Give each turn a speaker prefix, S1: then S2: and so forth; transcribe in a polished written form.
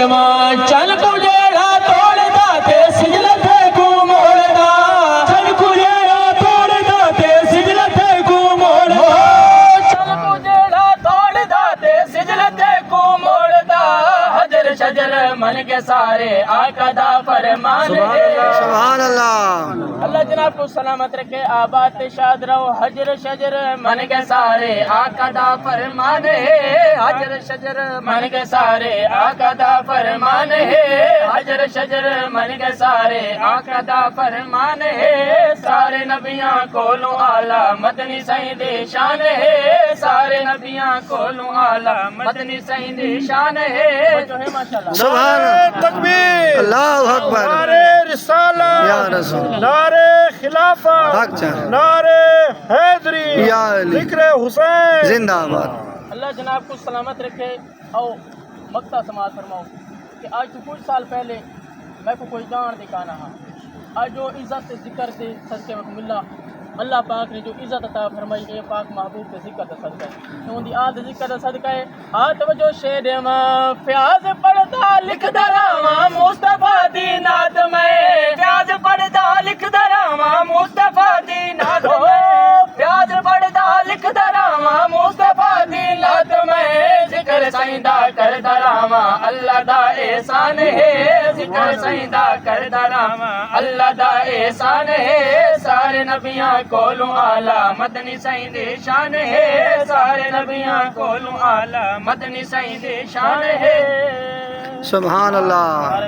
S1: देवां चल को जेड़ा तोड़दा ते सिजलत को मोड़दा चल को जेड़ा तोड़दा ते सिजलत को मोड़दा चल को जेड़ा तोड़दा ते सिजलत को मोड़दा हजर शजर मन के सारे आका दा फरमान है
S2: सुभान अल्लाह।
S1: अल्लाह जनाब को सलामत रखे, आबाद पे शाद रहो। हजर शजर मन के सारे आका दा फरमान है, हजर शजर मन के सारे आका दा फरमान है, हजर शजर मन के सारे आका दा फरमान है। सारे नबियां कोलों आला मदनी सही दे शान है, सारे नबियां कोलों आला मदनी सही दे शान है। जो है माशाल्लाह
S2: सुभान
S3: तकबीर,
S2: अल्लाहु अकबर,
S3: नारे रिसालत,
S2: या रसूल,
S3: नारे खिलाफत,
S2: हक चाह,
S3: नारे हैदरी,
S2: या अली,
S3: जिक्र हुसैन
S2: जिंदाबाद।
S1: अल्लाह जनाब को सलामत रखे। और मक्ता समाज फरमाओ कि आज तो कुछ साल पहले मैं को कोई जान दिखाना है, आज जो इज़्ज़त से जिक्र से सदके में मिला अल्लाह पाक ने जो इज़्ज़त अता फरमाई ए पाक महबूब के जिक्र का सदका है, तो उनकी आद जिक्र का सदका है। हाथ वजो शेर प्याज पढ़दा लिख दरावा मुस्तफा दी नात में, प्याज पढ़दा लिख दरावा मुस्तफा दी नात में, प्याज पढ़दा लिख दरावा मुस्तफा दी नात में। जिक्र सईदा कर दरावा अल्लाह दा एहसान है, जिक्र सईदा कर दरावा अल्लाह दा एहसान है। सारे नबियां कोलों आला मदनी सही दे शान है, सारे नबियां कोलों आला मदनी सही दे शान है।
S2: सुभान अल्लाह।